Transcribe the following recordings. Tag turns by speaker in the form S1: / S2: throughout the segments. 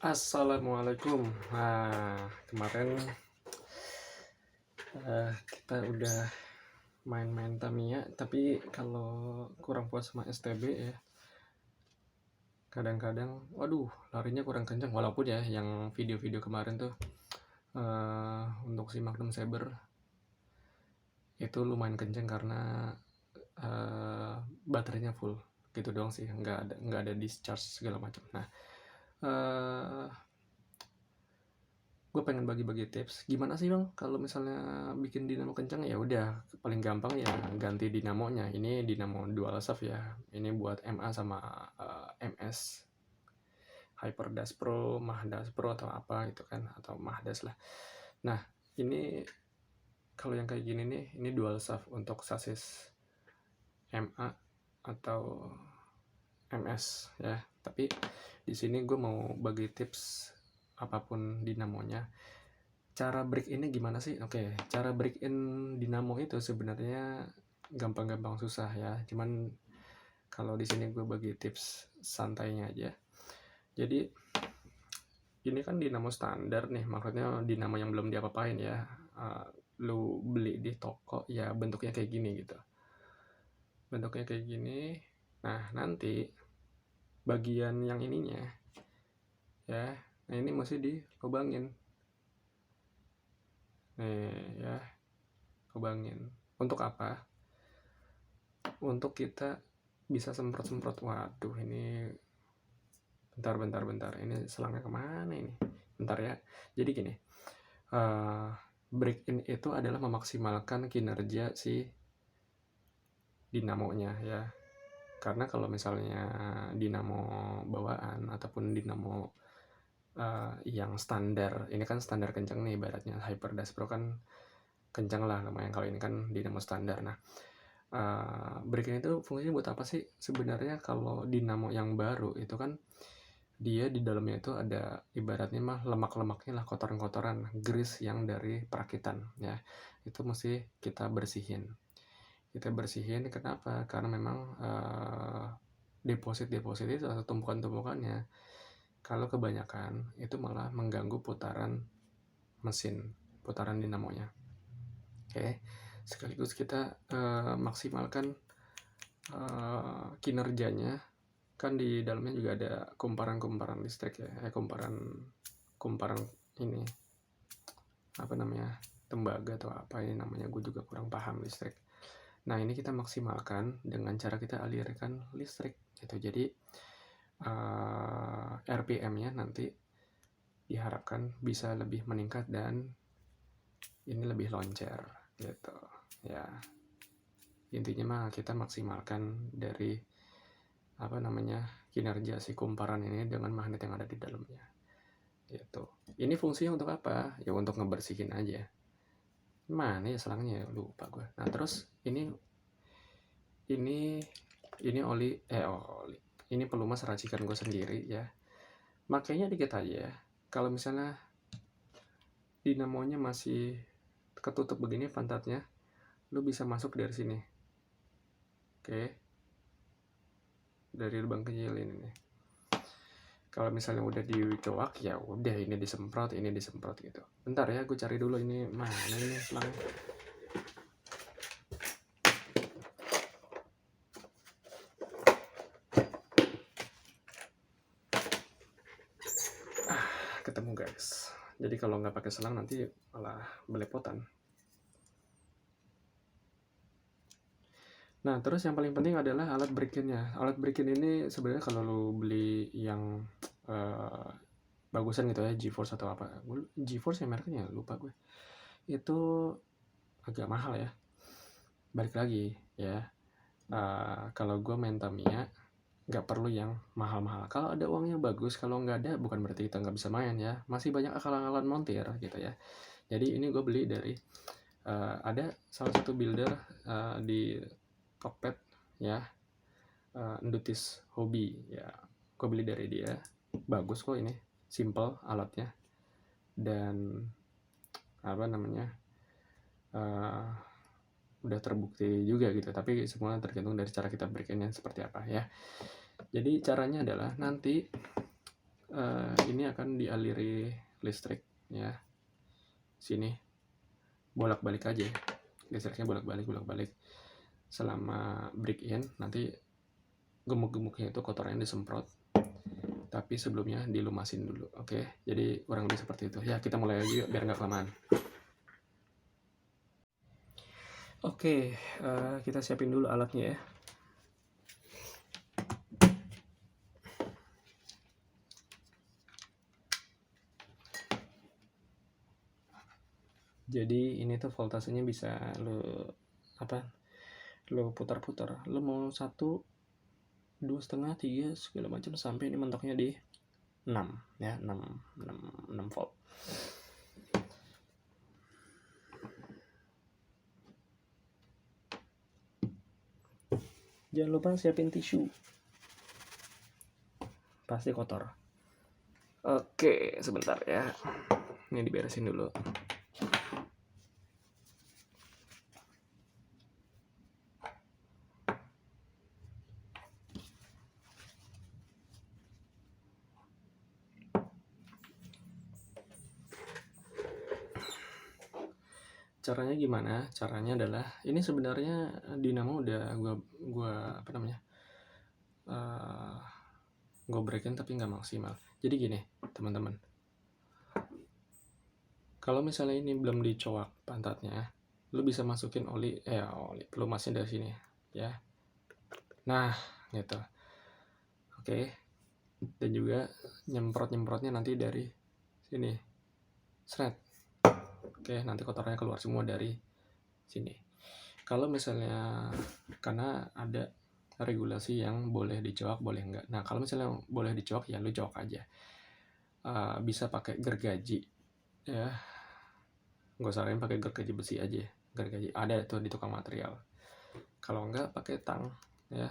S1: Assalamualaikum. Nah, kemarin kita udah main-main Tamiya, tapi kalau kurang puas sama STB ya, kadang-kadang, waduh, larinya kurang kencang. Walaupun ya, yang video-video kemarin tuh untuk si Magnum Saber itu lumayan kencang karena baterainya full. Gitu doang sih, nggak ada discharge segala macam. Nah, eh gue pengen bagi-bagi tips gimana sih bang kalau misalnya bikin dinamo kencang. Ya udah, paling gampang ya ganti dinamonya. Ini dinamo dual shaft ya, ini buat MA sama MS Hyperdash Pro, Mahdas Pro atau apa gitu kan, atau Mahdas lah. Nah, ini kalau yang kayak gini nih, ini dual shaft untuk sasis MA atau MS ya. Tapi di sini gue mau bagi tips apapun dinamonya. Cara break in gimana sih? Oke, cara break in dinamo itu sebenarnya gampang-gampang susah ya. Cuman kalau di sini gue bagi tips santainya aja. Jadi ini kan dinamo standar nih, maksudnya dinamo yang belum diapa-apain ya. Lu beli di toko ya bentuknya kayak gini gitu. Bentuknya kayak gini. Nah, nanti bagian yang ininya ya, nah ini mesti dilubangin. Nih ya, lubangin. Untuk apa? Untuk kita bisa semprot-semprot. Waduh, ini bentar, ini selangnya kemana ini? Bentar ya. Jadi gini, break in itu adalah memaksimalkan kinerja si dinamonya ya. Karena kalau misalnya dinamo bawaan ataupun dinamo yang standar, ini kan standar kencang nih ibaratnya. Hyperdash Pro kan kencang lah lumayan, kalau ini kan dinamo standar. Nah, break in itu fungsinya buat apa sih sebenarnya? Kalau dinamo yang baru itu kan dia di dalamnya itu ada ibaratnya mah lemak-lemaknya lah, kotoran-kotoran, grease yang dari perakitan ya. Itu mesti kita bersihin. Kenapa? Karena memang deposit-deposit itu atau tumpukan-tumpukannya kalau kebanyakan itu malah mengganggu putaran mesin, putaran dinamonya. Oke, sekaligus kita maksimalkan kinerjanya. Kan di dalamnya juga ada kumparan listrik ya, kumparan ini apa namanya, tembaga atau apa ini namanya, gue juga kurang paham listrik. Nah, ini kita maksimalkan dengan cara kita alirkan listrik gitu. Jadi RPM-nya nanti diharapkan bisa lebih meningkat dan ini lebih loncer gitu ya. Intinya mah kita maksimalkan dari apa namanya, kinerja si kumparan ini dengan magnet yang ada di dalamnya gitu. Ini fungsinya untuk apa? Ya untuk ngebersihin aja. Mana ya selangnya ya, lupa gue. Nah, terus ini oli, ini pelumas racikan gue sendiri ya. Makanya dikit aja. Kalau misalnya dinamonya masih ketutup begini pantatnya, lu bisa masuk dari sini. Oke. Dari lubang kecil ini nih. Kalau misalnya udah dicoak ya udah, ini disemprot gitu. Bentar ya, gue cari dulu ini mana ini selangnya. Ketemu guys. Jadi kalau nggak pakai selang nanti malah belepotan. Nah, terus yang paling penting adalah alat break-in-nya. Alat break-in ini sebenarnya kalau lu beli yang bagusan gitu ya, GeForce atau apa. GeForce ya mereknya, lupa gue. Itu agak mahal ya. Balik lagi ya. Kalau gue main Tamiya nggak perlu yang mahal-mahal. Kalau ada uangnya bagus, kalau nggak ada bukan berarti kita nggak bisa main ya. Masih banyak akal-akalan montir gitu ya. Jadi ini gue beli dari ada salah satu builder di Tokped ya, Endutis Hobby ya. Gue beli dari dia, bagus kok ini, simple alatnya dan apa namanya, udah terbukti juga gitu. Tapi semua tergantung dari cara kita break-in-nya seperti apa ya. Jadi caranya adalah nanti ini akan dialiri listrik ya, sini bolak-balik aja, listriknya bolak-balik selama break in. Nanti gemuk-gemuknya itu kotorannya disemprot, tapi sebelumnya dilumasin dulu. Oke, jadi kurang lebih seperti itu ya. Kita mulai aja yuk, biar nggak kelamaan. Oke, kita siapin dulu alatnya ya. Jadi ini tuh voltasenya bisa lo putar-putar. Lo mau 1, 2,5, 3 segala macam sampai ini mentoknya di 6 ya, 6 volt. Jangan lupa siapin tisu, pasti kotor. Oke, sebentar ya, ini diberesin dulu. Caranya gimana? Caranya adalah ini sebenarnya dinamo udah gua gue breakin tapi nggak maksimal. Jadi gini teman-teman, kalau misalnya ini belum dicoak pantatnya, lu bisa masukin oli pelumasnya dari sini ya. Nah gitu, oke. Dan juga nyemprotnya nanti dari sini, seret. Oke, nanti kotorannya keluar semua dari sini. Kalau misalnya, karena ada regulasi yang boleh dicoak, boleh enggak. Nah, kalau misalnya boleh dicoak, ya lu coak aja. Bisa pakai gergaji, ya. Gue saranin pakai gergaji besi aja. Gergaji ada tuh di tukang material. Kalau enggak, pakai tang, ya.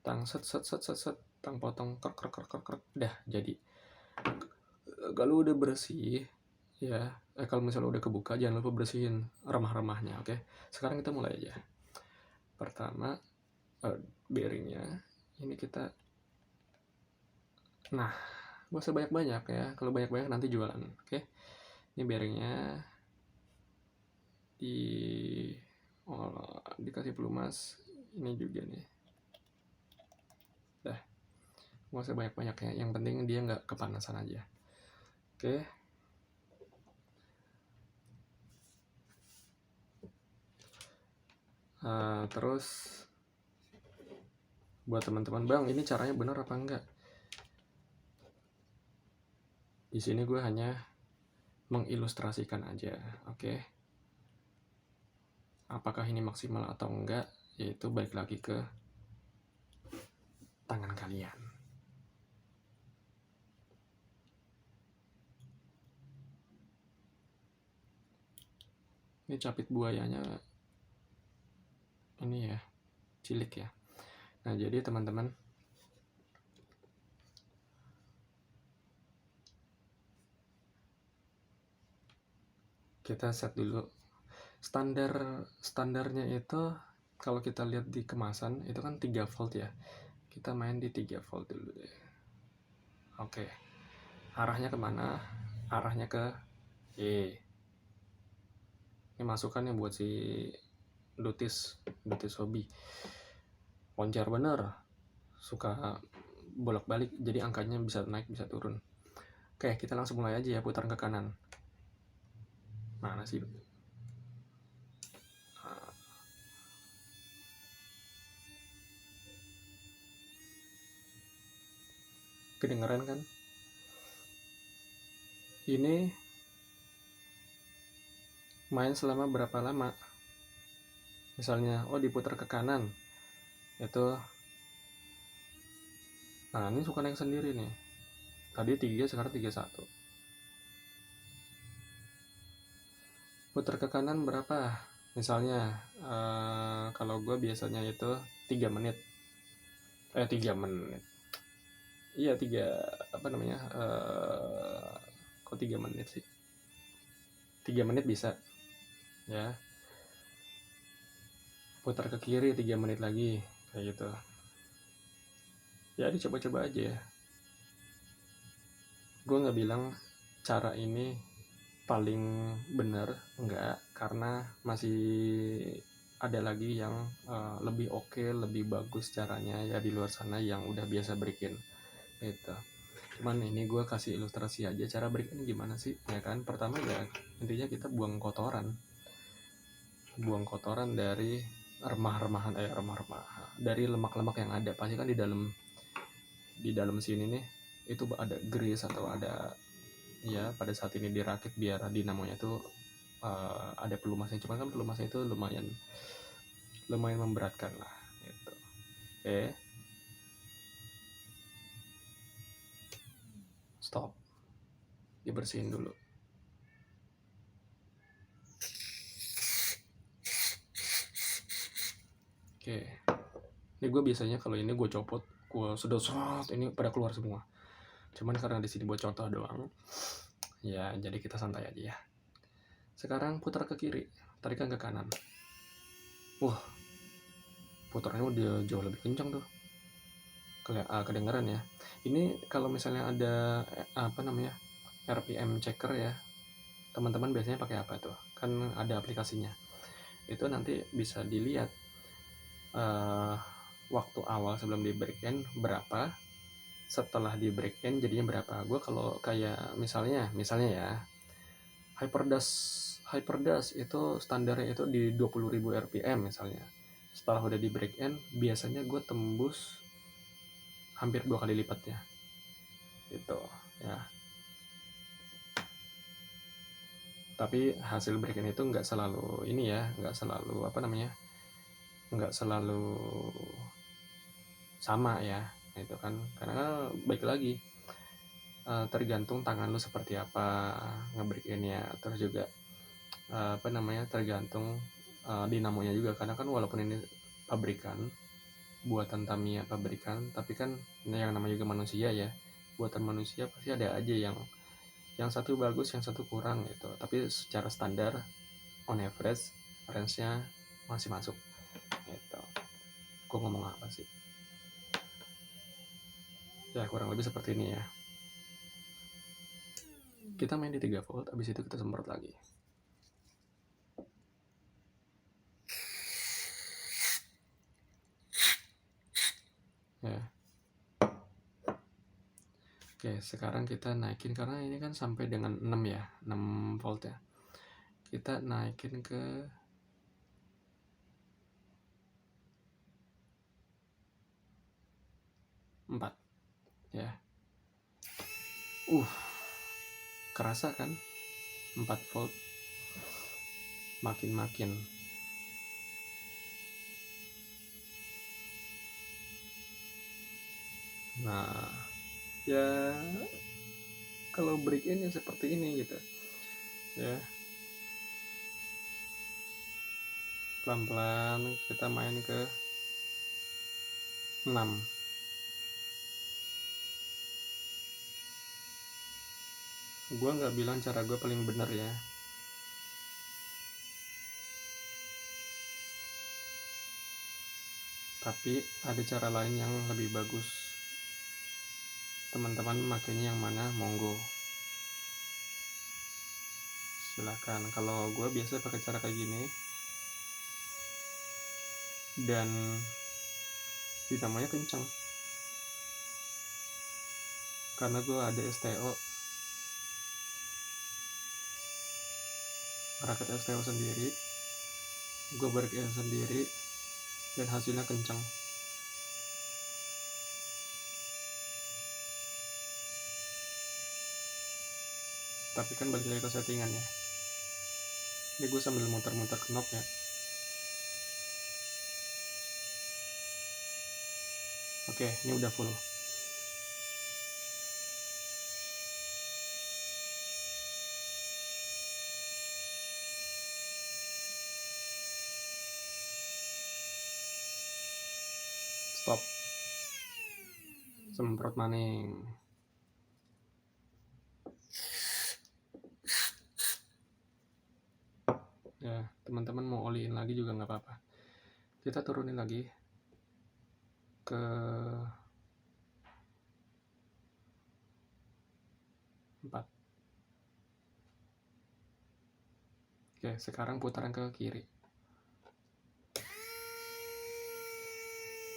S1: Tang set, tang potong, krek, udah jadi. Kalau udah bersih, ya, kalau misalnya udah kebuka, jangan lupa bersihin remah-remahnya, oke? Sekarang kita mulai aja. Pertama, bearingnya ini kita, nah, gak usah banyak-banyak ya. Kalau banyak-banyak nanti jualan, oke? Ini bearingnya dikasih pelumas, ini juga nih. Dah, gak usah banyak-banyak ya. Yang penting dia nggak kepanasan aja, oke? Terus buat teman-teman, bang, ini caranya benar apa enggak? Di sini gue hanya mengilustrasikan aja, oke? Apakah ini maksimal atau enggak, yaitu balik lagi ke tangan kalian. Ini capit buayanya ini ya, cilik ya. Nah, jadi teman-teman, kita set dulu standarnya itu. Kalau kita lihat di kemasan itu kan 3 volt ya, kita main di 3 volt dulu deh. Oke, arahnya kemana? Arahnya ke E. Ini masukannya buat si Dutis hobi, loncar bener, suka bolak-balik, jadi angkanya bisa naik bisa turun. Oke, kita langsung mulai aja ya, putar ke kanan. Mana sih? Kedengeran kan? Ini main selama berapa lama? Misalnya, diputar ke kanan, itu, nah ini suka naik sendiri nih. Tadi 3, sekarang 31. Putar ke kanan berapa? Misalnya, kalau gue biasanya itu 3 menit. 3 menit. Iya, 3, kok 3 menit sih? 3 menit bisa, ya. Putar ke kiri 3 menit lagi, kayak gitu. Ya, dicoba-coba aja ya. gue nggak bilang cara ini paling bener, enggak, karena masih ada lagi yang lebih oke, lebih bagus caranya ya di luar sana yang udah biasa break-in gitu. Cuman ini gue kasih ilustrasi aja cara break-in gimana sih, ya kan. Pertama ya intinya kita buang kotoran dari remah-remahan dari lemak-lemak yang ada. Pasti kan di dalam sini nih itu ada grease atau ada, ya pada saat ini dirakit biar dinamonya tuh ada pelumasnya. Cuman kan pelumasnya itu lumayan memberatkan lah gitu. Oke, stop, dibersihin dulu. Oke, ini gue biasanya kalau ini gue copot, gue sedot ini pada keluar semua. Cuman karena di sini buat contoh doang, ya jadi kita santai aja ya. Sekarang putar ke kiri, tarikan ke kanan. Wah, putarnya udah jauh lebih kencang tuh, kedengeran ya. Ini kalau misalnya ada RPM checker ya, teman-teman biasanya pakai apa tuh? Kan ada aplikasinya. Itu nanti bisa dilihat waktu awal sebelum di break-in berapa, setelah di break-in jadinya berapa. Gue kalau kayak misalnya ya, Hyperdash itu standarnya itu di 20.000 RPM misalnya. Setelah udah di break-in biasanya gue tembus hampir 2 kali lipatnya gitu ya. Tapi hasil break-in itu nggak selalu ini ya, nggak selalu sama ya, itu kan. Karena baik lagi tergantung tangan lu seperti apa nge-break-innya, terus juga tergantung dinamonya juga. Karena kan walaupun ini pabrikan, buatan Tamiya pabrikan, tapi kan yang namanya juga manusia ya, buatan manusia pasti ada aja yang satu bagus, yang satu kurang gitu. Tapi secara standar on average range-nya masih masuk gitu. Gue ngomong apa sih ya, kurang lebih seperti ini ya. Kita main di 3 volt, abis itu kita semprot lagi ya. Oke, sekarang kita naikin karena ini kan sampai dengan 6 ya, 6 volt ya. Kita naikin ke 4 ya. Kerasa kan 4 volt makin. Nah ya, kalau break-in ya seperti ini gitu ya. Pelan-pelan kita main ke 6. Gue nggak bilang cara gue paling bener ya, tapi ada cara lain yang lebih bagus. Teman-teman makanya yang mana, monggo silahkan. Kalau gue biasa pakai cara kayak gini, dan dinamonya kenceng karena gue ada STO, rakit STO sendiri, gue break-in sendiri, dan hasilnya kenceng. Tapi kan balik lagi ke settingan ya. Ini gue sambil muter-muter knob ya. Oke, ini udah full. Stop. Semprot maning. Ya, teman-teman mau oliin lagi juga nggak apa-apa. Kita turunin lagi ke 4. Oke, sekarang putaran ke kiri.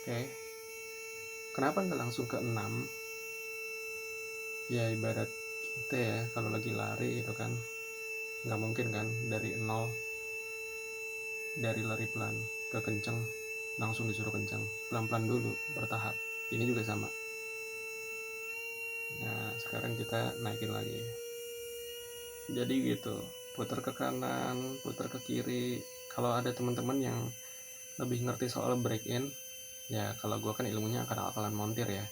S1: Oke. Kenapa nggak langsung ke 6? Ya ibarat kita ya kalau lagi lari gitu kan, nggak mungkin kan dari 0, dari lari pelan ke kenceng langsung disuruh kenceng, pelan-pelan dulu, bertahap. Ini juga sama. Nah sekarang kita naikin lagi, jadi gitu, putar ke kanan, putar ke kiri. Kalau ada teman-teman yang lebih ngerti soal break in, ya kalau gue kan ilmunya akal-akalan montir ya,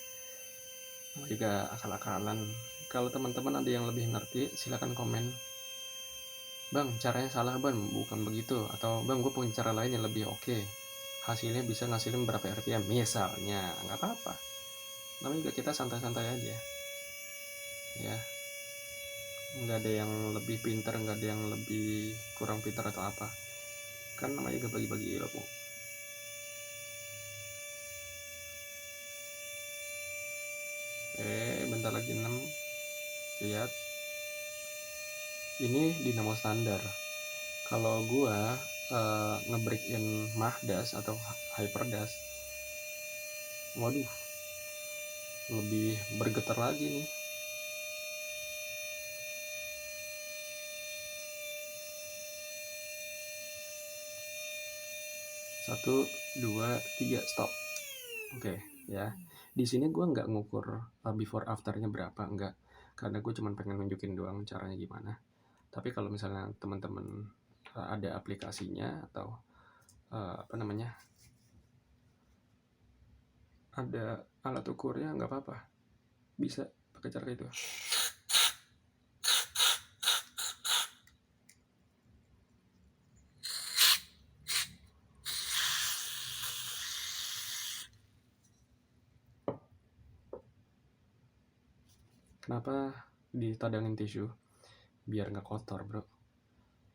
S1: juga akal-akalan. Kalau teman-teman ada yang lebih ngerti, silakan komen, bang caranya salah bang, bukan begitu, atau bang gue punya cara lain yang lebih oke, hasilnya bisa ngasilin berapa RPM misalnya, nggak apa-apa. Namanya juga kita santai-santai aja ya, nggak ada yang lebih pintar, nggak ada yang lebih kurang pintar atau apa, kan namanya juga bagi-bagi ilmu. Bentar lagi 6. Lihat, ini dinamo standar. Kalau gua nge-break in Mahdas atau Hyperdas, waduh, lebih bergetar lagi nih. 1, 2, 3, stop. Oke, ya. Di sini gue nggak ngukur before afternya berapa, enggak. Karena gue cuma pengen nunjukin doang caranya gimana. Tapi kalau misalnya teman-teman ada aplikasinya atau apa namanya, ada alat ukurnya, nggak apa-apa, bisa pakai cara itu. Kenapa ditadangin tisu? Biar nggak kotor bro.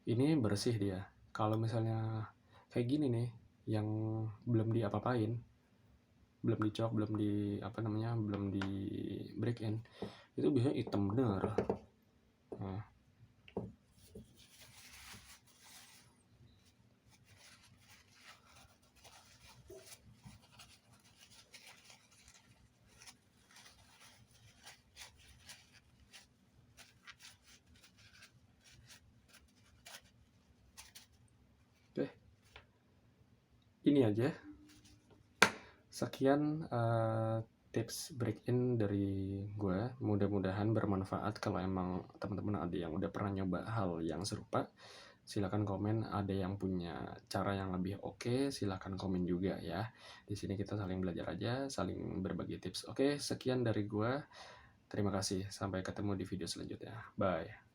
S1: Ini bersih dia. Kalau misalnya kayak gini nih, yang belum diapa-apain, belum dicok, belum di apa namanya, belum di break in, itu biasanya hitam bener. Nah. Oke, ini aja. Sekian tips break in dari gue. Mudah-mudahan bermanfaat. Kalau emang teman-teman ada yang udah pernah nyoba hal yang serupa, silakan komen. Ada yang punya cara yang lebih oke, silakan komen juga ya. Di sini kita saling belajar aja, saling berbagi tips. Oke, sekian dari gue. Terima kasih. Sampai ketemu di video selanjutnya. Bye.